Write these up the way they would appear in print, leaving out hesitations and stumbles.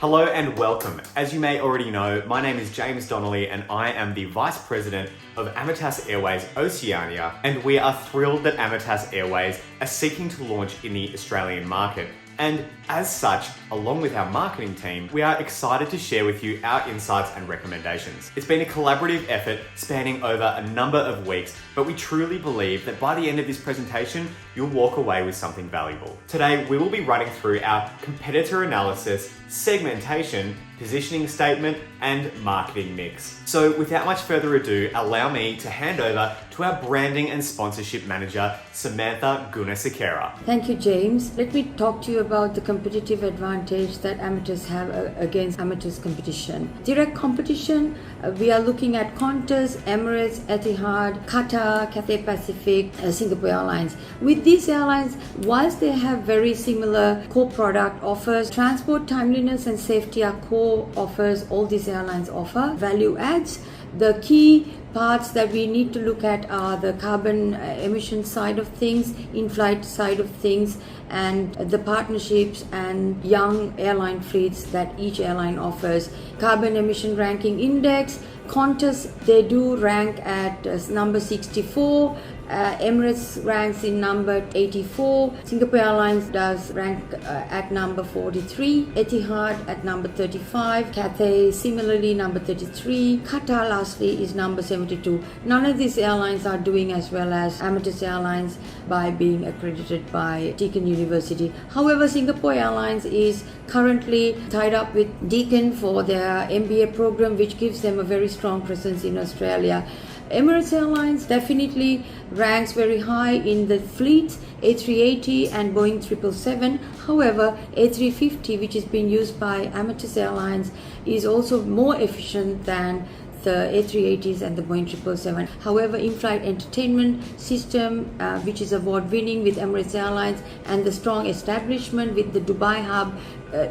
Hello and welcome. As you may already know, my name is James Donnoli and I am the Vice President of Amatas Airways Oceania, and we are thrilled that Amatas Airways are seeking to launch in the Australian market. And as such, along with our marketing team, we are excited to share with you our insights and recommendations. It's been a collaborative effort spanning over a number of weeks, but we truly believe that by the end of this presentation, you'll walk away with something valuable. Today, we will be running through our competitor analysis, segmentation, positioning statement, and marketing mix. So without much further ado, allow me to hand over to our branding and sponsorship manager, Samantha Gunasekera. Thank you, James. Let me talk to you about the competitive advantage that amateurs have against amateurs competition. Direct competition, we are looking at Qantas, Emirates, Etihad, Qatar, Cathay Pacific, Singapore Airlines. With these airlines, whilst they have very similar core product offers, transport timeliness and safety are core offers all these airlines offer. Value adds, the key parts that we need to look at are the carbon emission side of things, in-flight side of things, and the partnerships and young airline fleets that each airline offers. Carbon emission ranking index, Qantas, they do rank at number 64, Emirates ranks in number 84, Singapore Airlines does rank at number 43, Etihad at number 35, Cathay similarly number 33, Qatar lastly is number 72. None of these airlines are doing as well as Amatas Airlines by being accredited by Deakin University. However, Singapore Airlines is currently tied up with Deakin for their MBA program, which gives them a very strong presence in Australia. Emirates Airlines definitely ranks very high in the fleet, A380 and Boeing 777. However, A350, which is being used by Amatas Airlines, is also more efficient than the A380s and the Boeing 777. However, in-flight entertainment system, which is award-winning with Emirates Airlines, and the strong establishment with the Dubai hub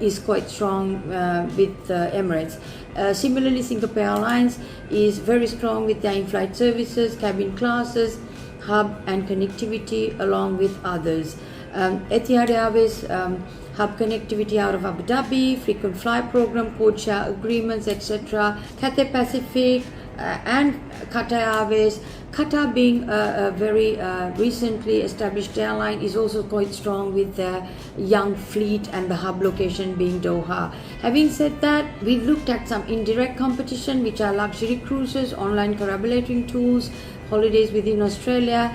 is quite strong with Emirates. Similarly, Singapore Airlines is very strong with their in-flight services, cabin classes, hub and connectivity along with others. Etihad Airways, hub connectivity out of Abu Dhabi, frequent fly program, code share agreements, etc. Cathay Pacific and Qatar Airways. Qatar being a very recently established airline is also quite strong with their young fleet and the hub location being Doha. Having said that, we've looked at some indirect competition, which are luxury cruises, online corroborating tools, holidays within Australia.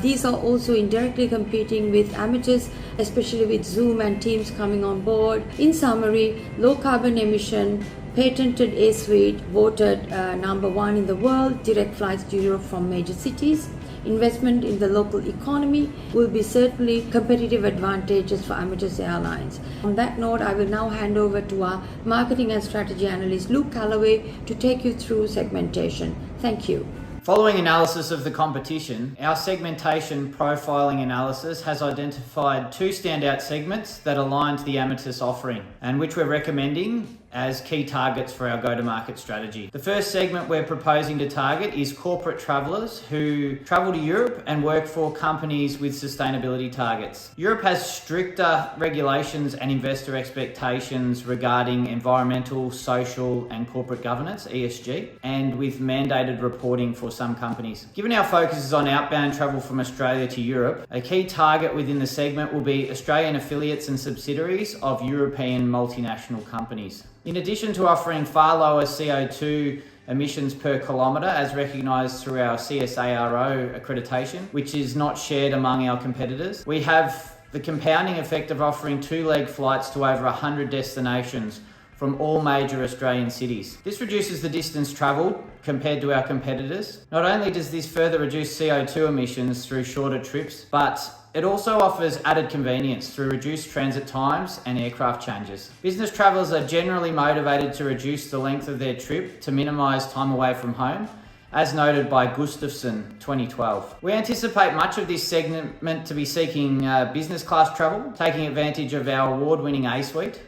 These are also indirectly competing with amateurs, especially with Zoom and Teams coming on board. In summary, low carbon emission, patented A Suite, voted number 1 in the world, direct flights to Europe from major cities. Investment in the local economy will be certainly competitive advantages for Amatas Airlines. On that note, I will now hand over to our marketing and strategy analyst, Luke Callaway, to take you through segmentation. Thank you. Following analysis of the competition, our segmentation profiling analysis has identified 2 standout segments that align to the Amatas offering and which we're recommending as key targets for our go-to-market strategy. The first segment we're proposing to target is corporate travellers who travel to Europe and work for companies with sustainability targets. Europe has stricter regulations and investor expectations regarding environmental, social and corporate governance, ESG, and with mandated reporting for some companies. Given our focus is on outbound travel from Australia to Europe, a key target within the segment will be Australian affiliates and subsidiaries of European multinational companies. In addition to offering far lower CO2 emissions per kilometre as recognised through our CSARO accreditation, which is not shared among our competitors, we have the compounding effect of offering 2-leg flights to over 100 destinations from all major Australian cities. This reduces the distance travelled compared to our competitors. Not only does this further reduce CO2 emissions through shorter trips, but it also offers added convenience through reduced transit times and aircraft changes. Business travellers are generally motivated to reduce the length of their trip to minimise time away from home, as noted by Gustafsson 2012. We anticipate much of this segment to be seeking business class travel, taking advantage of our award-winning A Suite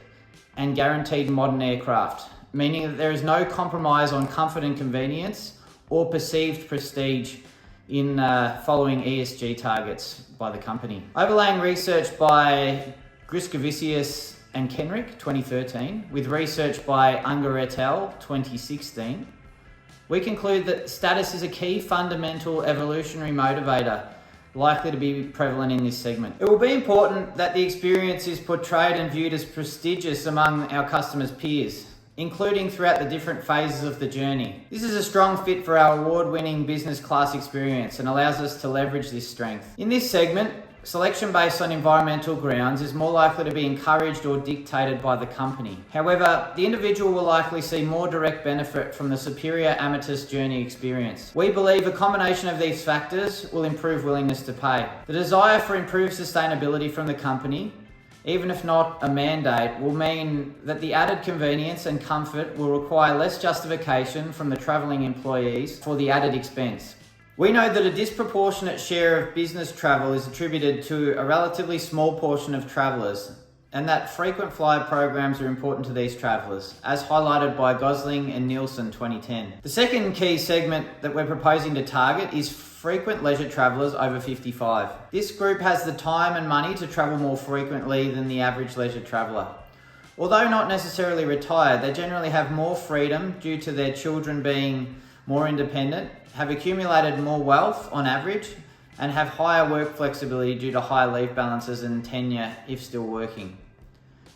and guaranteed modern aircraft, meaning that there is no compromise on comfort and convenience or perceived prestige in following ESG targets by the company. Overlaying research by Griscovicius and Kenrick 2013, with research by Unger et al. 2016, we conclude that status is a key fundamental evolutionary motivator likely to be prevalent in this segment. It will be important that the experience is portrayed and viewed as prestigious among our customers' peers, including throughout the different phases of the journey. This is a strong fit for our award-winning business class experience and allows us to leverage this strength. In this segment, selection based on environmental grounds is more likely to be encouraged or dictated by the company. However, the individual will likely see more direct benefit from the superior Amatus journey experience. We believe a combination of these factors will improve willingness to pay. The desire for improved sustainability from the company, even if not a mandate, will mean that the added convenience and comfort will require less justification from the travelling employees for the added expense. We know that a disproportionate share of business travel is attributed to a relatively small portion of travellers, and that frequent flyer programs are important to these travellers, as highlighted by Gosling and Nielsen 2010. The second key segment that we're proposing to target is frequent leisure travellers over 55. This group has the time and money to travel more frequently than the average leisure traveller. Although not necessarily retired, they generally have more freedom due to their children being more independent, have accumulated more wealth on average, and have higher work flexibility due to higher leave balances and tenure if still working.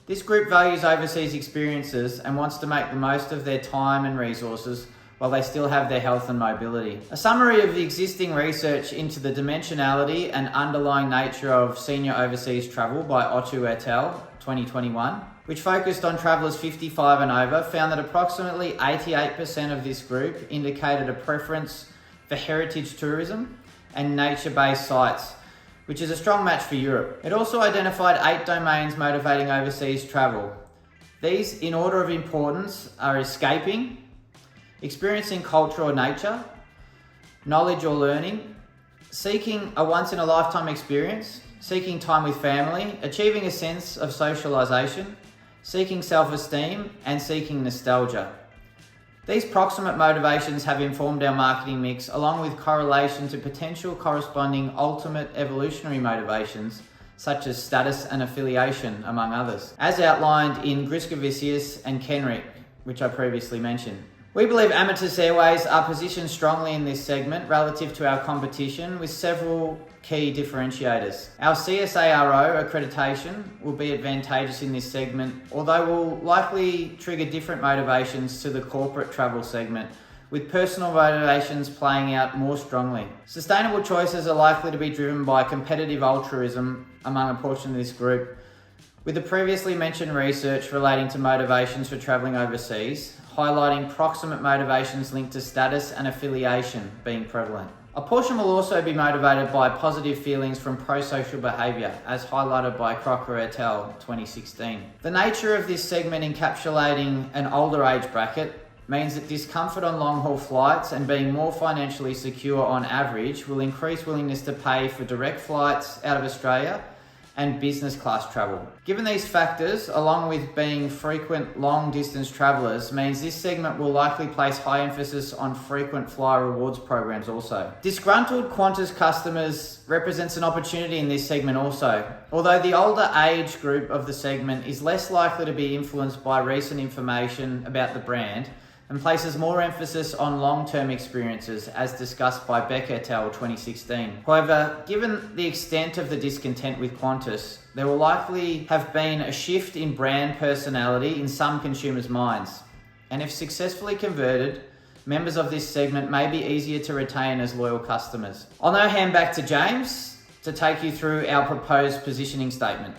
This group values overseas experiences and wants to make the most of their time and resources while they still have their health and mobility. A summary of the existing research into the dimensionality and underlying nature of senior overseas travel by Otto et al. 2021, which focused on travellers 55 and over, found that approximately 88% of this group indicated a preference for heritage tourism and nature-based sites, which is a strong match for Europe. It also identified 8 domains motivating overseas travel. These, in order of importance, are escaping, experiencing culture or nature, knowledge or learning, seeking a once-in-a-lifetime experience, seeking time with family, achieving a sense of socialisation, seeking self-esteem, and seeking nostalgia. These proximate motivations have informed our marketing mix, along with correlation to potential corresponding ultimate evolutionary motivations, such as status and affiliation, among others, as outlined in Griscovicius and Kenrick, which I previously mentioned. We believe Amatus Airways are positioned strongly in this segment relative to our competition with several key differentiators. Our CSARO accreditation will be advantageous in this segment, although will likely trigger different motivations to the corporate travel segment, with personal motivations playing out more strongly. Sustainable choices are likely to be driven by competitive altruism among a portion of this group, with the previously mentioned research relating to motivations for travelling overseas, highlighting proximate motivations linked to status and affiliation being prevalent. A portion will also be motivated by positive feelings from pro-social behaviour, as highlighted by Crocker et al. 2016. The nature of this segment encapsulating an older age bracket means that discomfort on long-haul flights and being more financially secure on average will increase willingness to pay for direct flights out of Australia and business class travel. Given these factors, along with being frequent long distance travellers, means this segment will likely place high emphasis on frequent flyer rewards programs also. Disgruntled Qantas customers represents an opportunity in this segment also, although the older age group of the segment is less likely to be influenced by recent information about the brand and places more emphasis on long-term experiences, as discussed by Becker et al. 2016. However, given the extent of the discontent with Qantas, there will likely have been a shift in brand personality in some consumers' minds, and if successfully converted, members of this segment may be easier to retain as loyal customers. I'll now hand back to James to take you through our proposed positioning statement.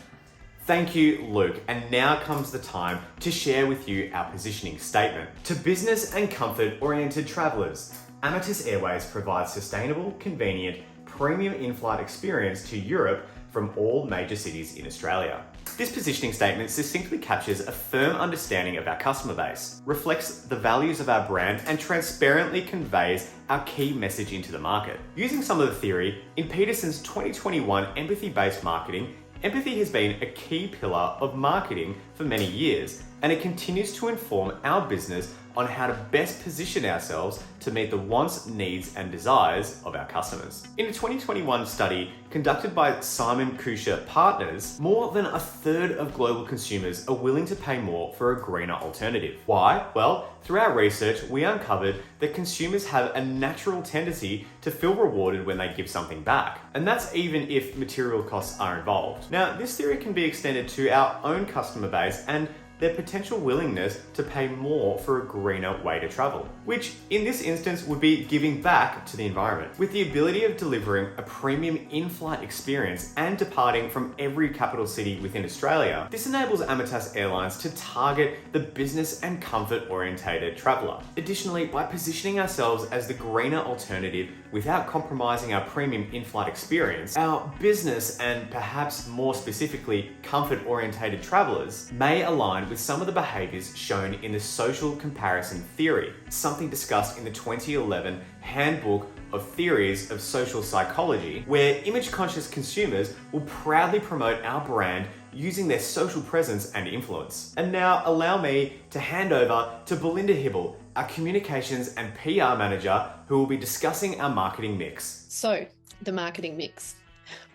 Thank you, Luke. And now comes the time to share with you our positioning statement. To business and comfort-oriented travellers, Amatus Airways provides sustainable, convenient, premium in-flight experience to Europe from all major cities in Australia. This positioning statement succinctly captures a firm understanding of our customer base, reflects the values of our brand, and transparently conveys our key message into the market. Using some of the theory, in Peterson's 2021 empathy-based marketing, empathy has been a key pillar of marketing for many years, and it continues to inform our business on how to best position ourselves to meet the wants, needs, and desires of our customers. In a 2021 study conducted by Simon Kucher Partners, more than a third of global consumers are willing to pay more for a greener alternative. Why? Well, through our research, we uncovered that consumers have a natural tendency to feel rewarded when they give something back. And that's even if material costs are involved. Now, this theory can be extended to our own customer base and their potential willingness to pay more for a greener way to travel, which in this instance would be giving back to the environment. With the ability of delivering a premium in-flight experience and departing from every capital city within Australia, this enables Amatas Airlines to target the business and comfort-orientated traveller. Additionally, by positioning ourselves as the greener alternative without compromising our premium in-flight experience, our business and perhaps more specifically comfort-orientated travellers may align with some of the behaviours shown in the social comparison theory, something discussed in the 2011 Handbook of Theories of Social Psychology, where image-conscious consumers will proudly promote our brand using their social presence and influence. And now allow me to hand over to Belinda Hibble, our communications and PR manager, who will be discussing our marketing mix. So, the marketing mix.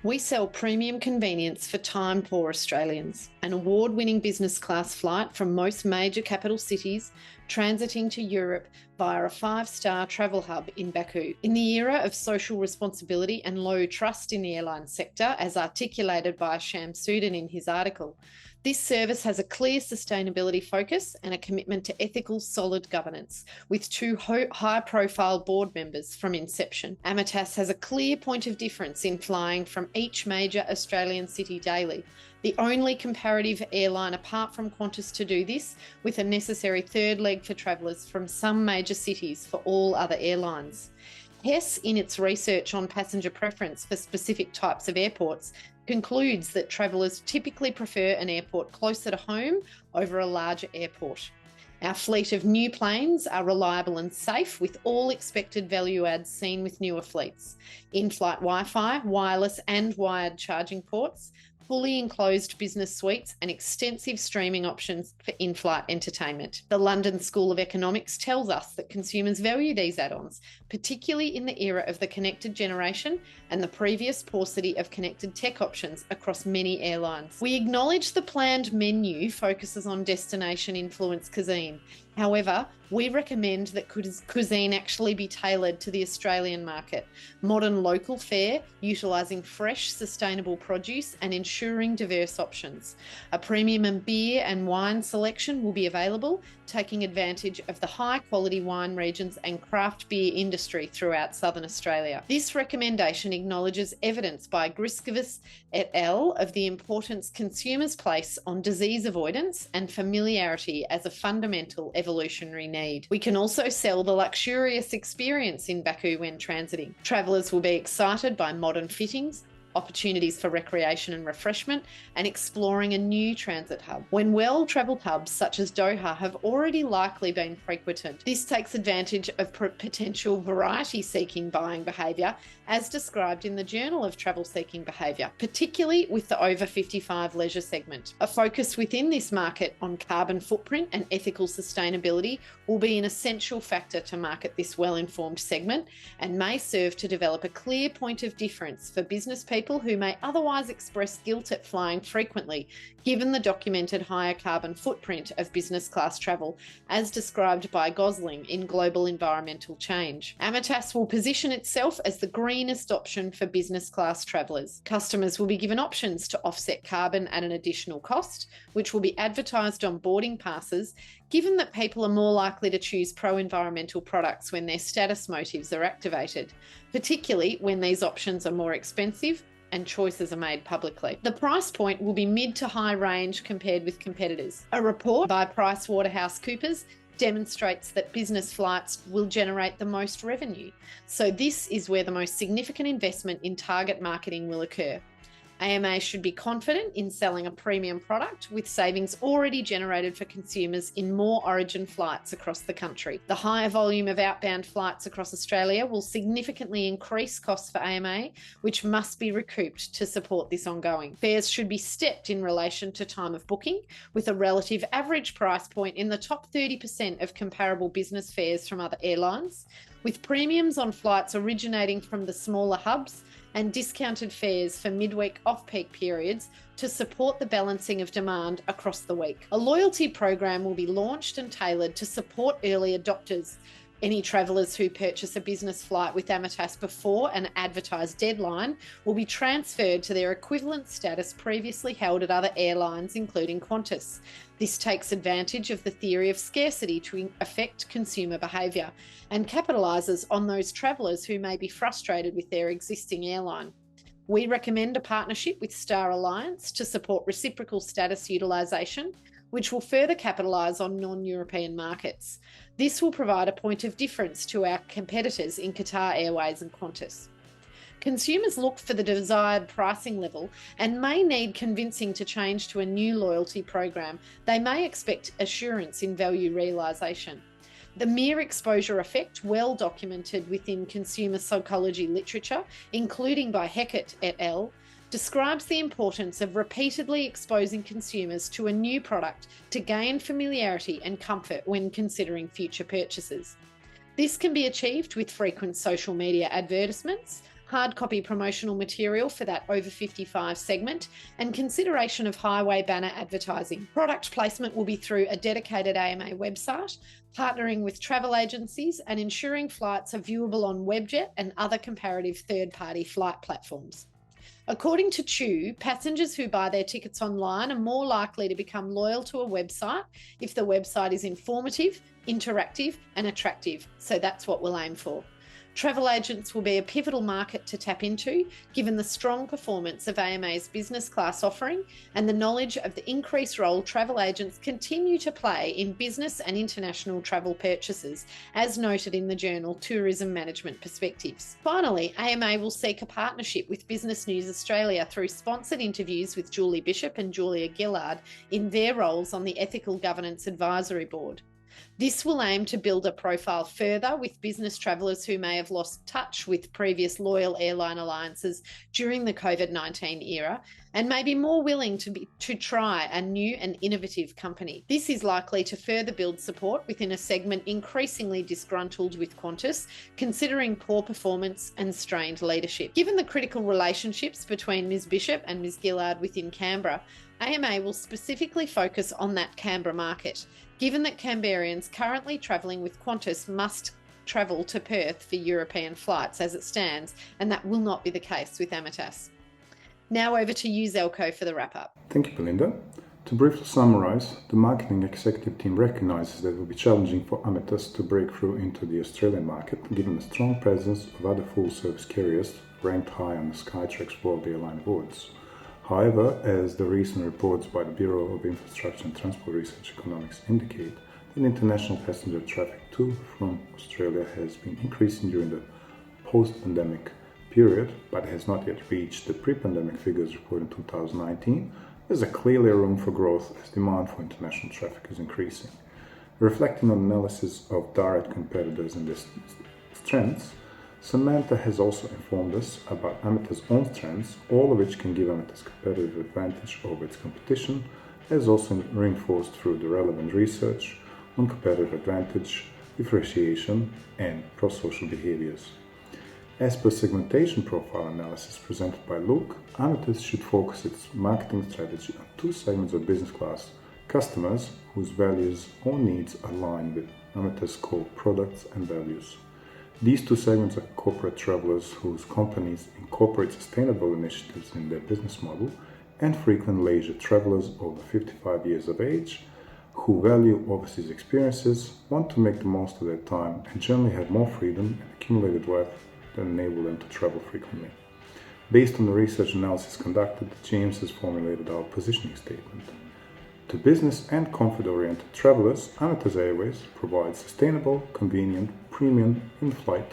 We sell premium convenience for time-poor Australians, an award-winning business class flight from most major capital cities, transiting to Europe via a 5-star travel hub in Baku. In the era of social responsibility and low trust in the airline sector, as articulated by Shamsuddin in his article, this service has a clear sustainability focus and a commitment to ethical, solid governance, with 2 high-profile board members from inception. Amatas has a clear point of difference in flying from each major Australian city daily, the only comparative airline apart from Qantas to do this, with a necessary third leg for travellers from some major cities for all other airlines. Hess, in its research on passenger preference for specific types of airports, concludes that travellers typically prefer an airport closer to home over a larger airport. Our fleet of new planes are reliable and safe, with all expected value adds seen with newer fleets: in-flight Wi-Fi, wireless and wired charging ports, fully enclosed business suites, and extensive streaming options for in-flight entertainment. The London School of Economics tells us that consumers value these add-ons, particularly in the era of the connected generation and the previous paucity of connected tech options across many airlines. We acknowledge the planned menu focuses on destination-influenced cuisine. However, we recommend that cuisine actually be tailored to the Australian market. Modern local fare, utilising fresh, sustainable produce and ensuring diverse options. A premium beer and wine selection will be available, taking advantage of the high-quality wine regions and craft beer industry throughout Southern Australia. This recommendation acknowledges evidence by Griskovas et al. Of the importance consumers place on disease avoidance and familiarity as a fundamental evolutionary need. We can also sell the luxurious experience in Baku when transiting. Travellers will be excited by modern fittings, opportunities for recreation and refreshment, and exploring a new transit hub, when well-travelled hubs such as Doha have already likely been frequented. This takes advantage of potential variety-seeking buying behaviour, as described in the Journal of Travel-Seeking Behaviour, particularly with the over 55 leisure segment. A focus within this market on carbon footprint and ethical sustainability will be an essential factor to market this well-informed segment, and may serve to develop a clear point of difference for business people who may otherwise express guilt at flying frequently, given the documented higher carbon footprint of business class travel, as described by Gosling in Global Environmental Change. Amatas will position itself as the greenest option for business class travellers. Customers will be given options to offset carbon at an additional cost, which will be advertised on boarding passes, given that people are more likely to choose pro-environmental products when their status motives are activated, particularly when these options are more expensive and choices are made publicly. The price point will be mid to high range compared with competitors. A report by PricewaterhouseCoopers demonstrates that business flights will generate the most revenue. So this is where the most significant investment in target marketing will occur. AMA should be confident in selling a premium product with savings already generated for consumers in more origin flights across the country. The higher volume of outbound flights across Australia will significantly increase costs for AMA, which must be recouped to support this ongoing. Fares should be stepped in relation to time of booking, with a relative average price point in the top 30% of comparable business fares from other airlines, with premiums on flights originating from the smaller hubs and discounted fares for midweek off-peak periods to support the balancing of demand across the week. A loyalty program will be launched and tailored to support early adopters. Any travellers who purchase a business flight with Amatas before an advertised deadline will be transferred to their equivalent status previously held at other airlines, including Qantas. This takes advantage of the theory of scarcity to affect consumer behaviour and capitalises on those travellers who may be frustrated with their existing airline. We recommend a partnership with Star Alliance to support reciprocal status utilisation, which will further capitalise on non-European markets. This will provide a point of difference to our competitors in Qatar Airways and Qantas. Consumers look for the desired pricing level and may need convincing to change to a new loyalty program. They may expect assurance in value realisation. The mere exposure effect, well documented within consumer psychology literature, including by Heckett et al., describes the importance of repeatedly exposing consumers to a new product to gain familiarity and comfort when considering future purchases. This can be achieved with frequent social media advertisements, hard copy promotional material for that over 55 segment, and consideration of highway banner advertising. Product placement will be through a dedicated AMA website, partnering with travel agencies and ensuring flights are viewable on Webjet and other comparative third-party flight platforms. According to Chew, passengers who buy their tickets online are more likely to become loyal to a website if the website is informative, interactive, and attractive. So that's what we'll aim for. Travel agents will be a pivotal market to tap into, given the strong performance of AMA's business class offering and the knowledge of the increased role travel agents continue to play in business and international travel purchases, as noted in the journal Tourism Management Perspectives. Finally, AMA will seek a partnership with Business News Australia through sponsored interviews with Julie Bishop and Julia Gillard in their roles on the Ethical Governance Advisory Board. This will aim to build a profile further with business travellers who may have lost touch with previous loyal airline alliances during the COVID-19 era and may be more willing to try a new and innovative company. This is likely to further build support within a segment increasingly disgruntled with Qantas, considering poor performance and strained leadership. Given the critical relationships between Ms Bishop and Ms Gillard within Canberra, AMA will specifically focus on that Canberra market, given that Canberrians currently travelling with Qantas must travel to Perth for European flights as it stands, and that will not be the case with Amatas. Now over to you, Zeljko, for the wrap-up. Thank you, Belinda. To briefly summarise, the marketing executive team recognises that it will be challenging for Amatas to break through into the Australian market, given the strong presence of other full-service carriers ranked high on the Skytrax World Airline Awards. However, as the recent reports by the Bureau of Infrastructure and Transport Research Economics indicate, that international passenger traffic to from Australia has been increasing during the post-pandemic period, but has not yet reached the pre-pandemic figures reported in 2019, there's a clearly room for growth as demand for international traffic is increasing. Reflecting on analysis of direct competitors and their strengths, Samantha has also informed us about Amatas' own strengths, all of which can give Amatas competitive advantage over its competition, as also reinforced through the relevant research on competitive advantage, differentiation, and pro-social behaviors. As per segmentation profile analysis presented by Luke, Amatas should focus its marketing strategy on two segments of business class: customers whose values or needs align with Amatas' core products and values. These two segments are corporate travelers whose companies incorporate sustainable initiatives in their business model, and frequent leisure travelers over 55 years of age who value overseas experiences, want to make the most of their time, and generally have more freedom and accumulated wealth that enable them to travel frequently. Based on the research analysis conducted, James has formulated our positioning statement. To business and comfort-oriented travelers, Amatas Airways provides sustainable, convenient, premium in-flight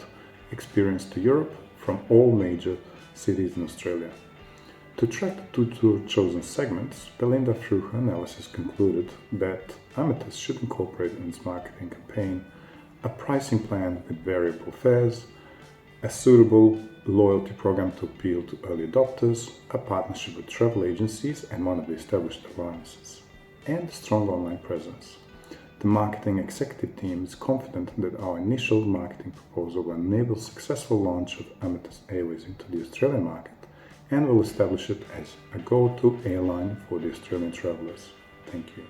experience to Europe from all major cities in Australia. To track the two chosen segments, Belinda, through her analysis, concluded that Amethyst should incorporate in its marketing campaign a pricing plan with variable fares, a suitable loyalty program to appeal to early adopters, a partnership with travel agencies and one of the established alliances, and a strong online presence. The marketing executive team is confident that our initial marketing proposal will enable successful launch of Amethyst Airways into the Australian market and will establish it as a go-to airline for the Australian travellers. Thank you.